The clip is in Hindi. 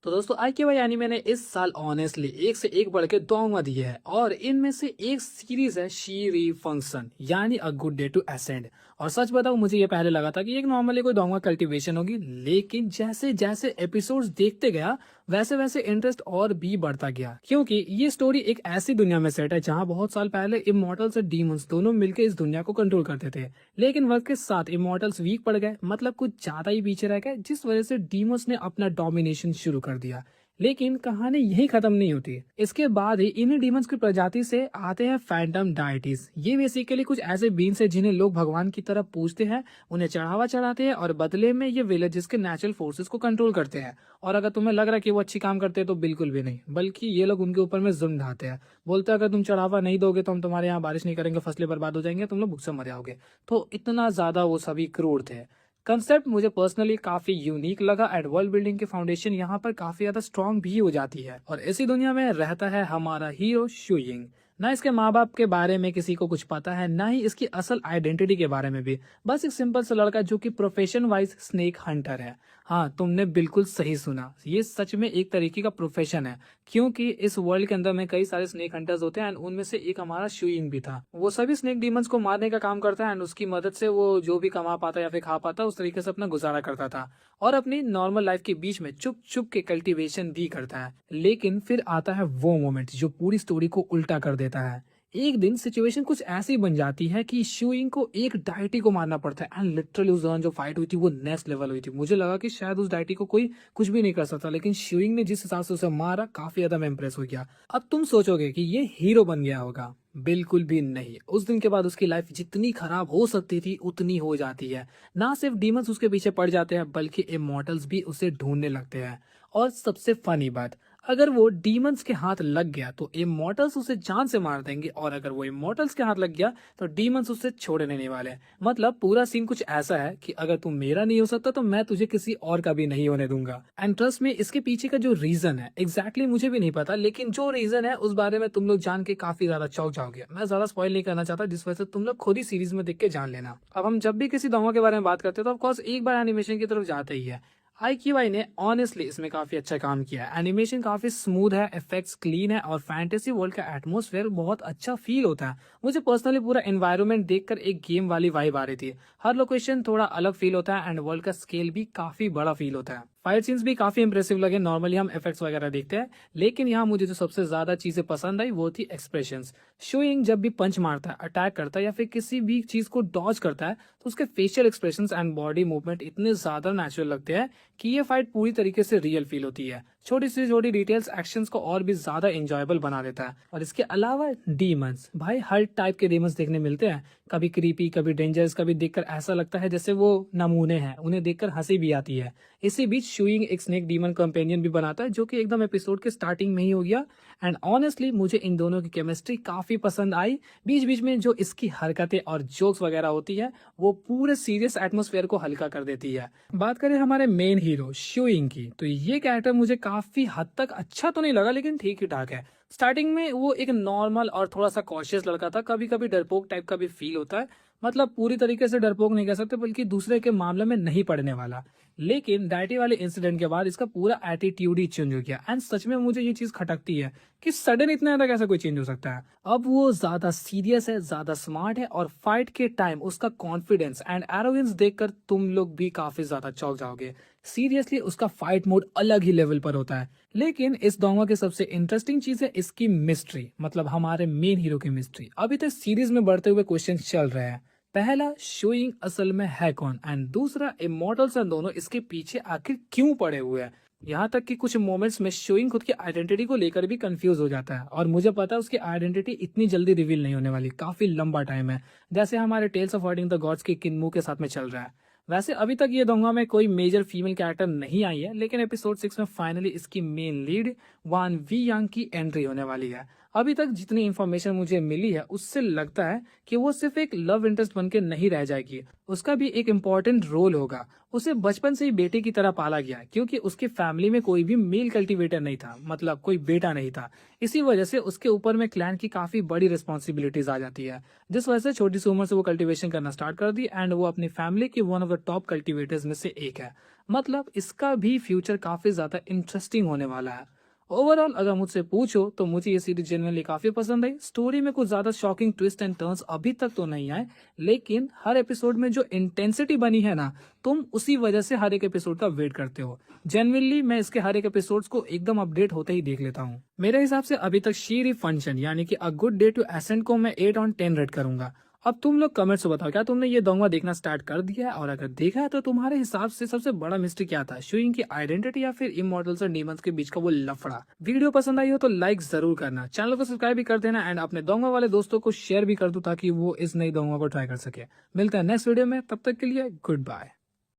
तो दोस्तों आईक्यूआई एनीमे ने इस साल ऑनेस्टली एक से एक बढ़ के दोंगा दिए हैं और इनमें से एक सीरीज है शी फंक्शन यानी a good day to ascend. और सच बताऊं मुझे ये पहले लगा था कि एक नॉर्मली कोई दोंगा कल्टीवेशन होगी, लेकिन जैसे जैसे एपिसोड्स देखते गया वैसे वैसे इंटरेस्ट और भी बढ़ता गया, क्योंकि ये स्टोरी एक ऐसी दुनिया में सेट है जहां बहुत साल पहले इमॉर्टल्स और डीमंस दोनों मिलकर इस दुनिया को कंट्रोल करते थे। लेकिन वक्त के साथ इमॉर्टल्स वीक पड़ गए, मतलब कुछ ज्यादा ही पीछे रह गए, जिस वजह से डीमंस ने अपना डोमिनेशन शुरू कर दिया। लेकिन कहानी यही खत्म नहीं होती। इसके बाद ही इन्हीं डीमंस की प्रजाति से आते हैं फैंटम डायटीज। ये बेसिकली कुछ ऐसे बीन्स है जिन्हें लोग भगवान की तरफ पूजते हैं, उन्हें चढ़ावा चढ़ाते हैं और बदले में ये विलेजेस के नेचुरल फोर्सेस को कंट्रोल करते हैं। और अगर तुम्हें लग रहा है कि वो अच्छी काम करते हैं तो बिल्कुल भी नहीं, बल्कि ये लोग उनके ऊपर में जुल्म ढाते हैं। बोलते हैं अगर तुम चढ़ावा नहीं दोगे तो हम तुम्हारे यहाँ बारिश नहीं करेंगे, फसलें बर्बाद हो जाएंगे, तुम लोग भूख से मर जाओगे। तो इतना ज्यादा वो सभी क्रूर थे। कंसेप्ट मुझे पर्सनली काफी यूनिक लगा एंड वर्ल्ड बिल्डिंग की फाउंडेशन यहाँ पर काफी ज्यादा स्ट्रॉन्ग भी हो जाती है। और इसी दुनिया में रहता है हमारा हीरो शुयिंग। ना इसके माँ बाप के बारे में किसी को कुछ पता है, ना ही इसकी असल आइडेंटिटी के बारे में भी। बस एक सिंपल सा लड़का जो कि प्रोफेशन वाइज स्नेक हंटर है। हाँ, तुमने बिल्कुल सही सुना, ये सच में एक तरीके का प्रोफेशन है, क्योंकि इस वर्ल्ड के अंदर में कई सारे स्नेक हंटर्स होते हैं एंड उनमें से एक हमारा शुयिंग भी था। वो सभी स्नेक डीमंस को मारने का काम करता है एंड उसकी मदद से वो जो भी कमा पाता या फिर खा पाता उस तरीके से अपना गुजारा करता था और अपनी नॉर्मल लाइफ के बीच में चुप चुप के कल्टीवेशन भी करता है। लेकिन फिर आता है वो मोमेंट जो पूरी स्टोरी को उल्टा कर देता है। एक दिन सिचुएशन कुछ ऐसी बन जाती है कि शुइंग को एक डायटी को मारना पड़ता है एंड लिटरली उस दौरान जो फाइट हुई थी वो नेक्स्ट लेवल हुई थी। मुझे लगा कि शायद उस डायटी को कोई कुछ भी नहीं कर सकता, लेकिन शुइंग ने जिस हिसाब से उसे मारा काफी ज्यादा मैं इंप्रेस हो गया। अब तुम सोचोगे कि ये हीरो बन गया होगा, बिल्कुल भी नहीं। उस दिन के बाद उसकी लाइफ जितनी खराब हो सकती थी उतनी हो जाती है। ना सिर्फ डीमंस उसके पीछे पड़ जाते हैं बल्कि इमॉर्टल्स भी उसे ढूंढने लगते हैं। और सबसे फनी बात, अगर वो डीमंस के हाथ लग गया तो इमॉर्टल्स उसे जान से मार देंगे, और अगर वो इमॉर्टल्स के हाथ लग गया तो डीमंस उसे छोड़ने नहीं वाले। मतलब पूरा सीन कुछ ऐसा है कि अगर तू मेरा नहीं हो सकता तो मैं तुझे किसी और का भी नहीं होने दूंगा। एंड ट्रस्ट में इसके पीछे का जो रीजन है एग्जैक्टली मुझे भी नहीं पता, लेकिन जो रीजन है उस बारे में तुम लोग जान के काफी ज्यादा चौंक जाओगे। मैं ज्यादा स्पॉइल नहीं करना चाहता, जिस वजह से तुम लोग खुद ही सीरीज में देख के जान लेना। अब हम जब भी किसी दवा के बारे में बात करते हैं तो ऑफकोर्स एक बार एनिमेशन की तरफ जाते ही है। आईक्यूआई ने ऑनेस्टली इसमें काफी अच्छा काम किया है। एनिमेशन काफी स्मूथ है, इफेक्ट्स क्लीन है और फैंटेसी वर्ल्ड का एटमॉस्फेयर बहुत अच्छा फील होता है। मुझे पर्सनली पूरा एनवायरनमेंट देखकर एक गेम वाली वाइब आ रही थी। हर लोकेशन थोड़ा अलग फील होता है एंड वर्ल्ड का स्केल भी काफी बड़ा फील होता है। फाइट सीन्स भी काफी इंप्रेसिव लगे। नॉर्मली हम इफेक्ट्स वगैरह देखते हैं, लेकिन यहाँ मुझे जो सबसे ज्यादा चीजें पसंद आई वो थी एक्सप्रेशंस। शोइंग जब भी पंच मारता है, अटैक करता है या फिर किसी भी चीज को डॉज करता है तो उसके facial expressions and body movement इतने ज्यादा नेचुरल लगते हैं कि ये फाइट पूरी तरीके से रियल फील होती है। छोटी सी छोटी डिटेल्स एक्शंस को और भी ज्यादा एंजॉयबल बना देता है। और इसके अलावा डीमंस, भाई हर टाइप के डीमंस देखने मिलते हैं, कभी क्रीपी, कभी डेंजरस, कभी देखकर ऐसा लगता है जैसे वो नमूने हैं, उन्हें देखकर हंसी भी आती है। इसी बीच शुइंग एक स्नेक डीमन कंपेनियन भी बनाता है जो कि एकदम एपिसोड के स्टार्टिंग में ही हो गया। एंड ऑनेस्टली मुझे इन दोनों की केमिस्ट्री काफी पसंद आई। बीच बीच में जो इसकी हरकतें और जोक्स वगैरह होती है वो पूरे सीरियस एटमोस्फेयर को हल्का कर देती है। बात करें हमारे मेन हीरो शुइंग की, तो ये कैरेक्टर मुझे काफी हद तक अच्छा तो नहीं लगा, लेकिन ठीक ही ठाक है। स्टार्टिंग में वो एक नॉर्मल और थोड़ा सा कॉशियस लड़का था, कभी कभी डरपोक टाइप का भी फील होता है। मतलब पूरी तरीके से डरपोक नहीं कह सकते, बल्कि दूसरे के मामले में नहीं पड़ने वाला। लेकिन डायटी वाले इंसिडेंट के बाद इसका पूरा एटीट्यूड ही चेंज हो गया एंड सच में मुझे ये चीज खटकती है कि सडन इतना ज्यादा कैसे कोई चेंज हो सकता है। अब वो ज्यादा सीरियस है, ज्यादा स्मार्ट है और फाइट के टाइम उसका कॉन्फिडेंस एंड एरोगेंस देखकर तुम लोग भी काफी ज्यादा चौंक जाओगे। सीरियसली उसका फाइट मोड अलग ही लेवल पर होता है। लेकिन इस दोंगा की सबसे इंटरेस्टिंग चीज है इसकी मिस्ट्री, मतलब हमारे मेन हीरो की मिस्ट्री। अभी तक सीरीज में बढ़ते हुए क्वेश्चन चल रहे हैं। पहला, शोइंग असल में है कौन, एंड दूसरा, इमॉर्टल्स एंड दोनों इसके पीछे आखिर क्यों पड़े हुए हैं। यहाँ तक कि कुछ मोमेंट्स में शोइंग खुद की आइडेंटिटी को लेकर भी कंफ्यूज हो जाता है, और मुझे पता है उसकी आइडेंटिटी इतनी जल्दी रिवील नहीं होने वाली, काफी लंबा टाइम है, जैसे हमारे tales of herding the gods के किन्मू के साथ में चल रहा है। वैसे अभी तक ये दोंगा में कोई मेजर फीमेल कैरेक्टर नहीं आई है, लेकिन एपिसोड 6 में फाइनली इसकी मेन लीड वान वी यांग की एंट्री होने वाली है। अभी तक जितनी इन्फॉर्मेशन मुझे मिली है उससे लगता है कि वो सिर्फ एक लव इंटरेस्ट बन के नहीं रह जाएगी, उसका भी एक इम्पोर्टेंट रोल होगा। उसे बचपन से ही बेटे की तरह पाला गया क्योंकि उसकी फैमिली में कोई भी मेल कल्टीवेटर नहीं था, मतलब कोई बेटा नहीं था। इसी वजह से उसके ऊपर में क्लैन की काफी बड़ी रिस्पॉन्सिबिलिटीज आ जाती है, जिस वजह से छोटी सी उम्र से वो कल्टीवेशन करना स्टार्ट कर दी एंड वो अपनी फैमिली की one of the top cultivators में से एक है। मतलब इसका भी फ्यूचर काफी ज्यादा इंटरेस्टिंग होने वाला है। ओवरऑल अगर मुझसे पूछो तो मुझे ये सीरीज जनरली काफी पसंद आई। स्टोरी में कुछ ज्यादा शॉकिंग ट्विस्ट एंड टर्न्स अभी तक तो नहीं आए, लेकिन हर एपिसोड में जो इंटेंसिटी बनी है ना, तुम उसी वजह से हर एक एपिसोड का वेट करते हो। जेन्युइनली मैं इसके हर एक एपिसोड्स को एकदम अपडेट होते ही देख लेता हूँ। मेरे हिसाब से अभी तक शी फंक्शन यानी कि a good day to ascend को मैं 8/10 रेट करूंगा। अब तुम लोग कमेंट्स में बताओ, क्या तुमने ये दोंगा देखना स्टार्ट कर दिया है? और अगर देखा है तो तुम्हारे हिसाब से सबसे बड़ा मिस्ट्री क्या था, शूइंग की आइडेंटिटी या फिर इमॉर्टल्स और डीमंस के बीच का वो लफड़ा? वीडियो पसंद आई हो तो लाइक जरूर करना, चैनल को सब्सक्राइब भी कर देना एंड अपने दोंगा वाले दोस्तों को शेयर भी कर दो ताकि वो इस नई दोंगा को ट्राई कर सके। मिलते हैं नेक्स्ट वीडियो में, तब तक के लिए गुड बाय।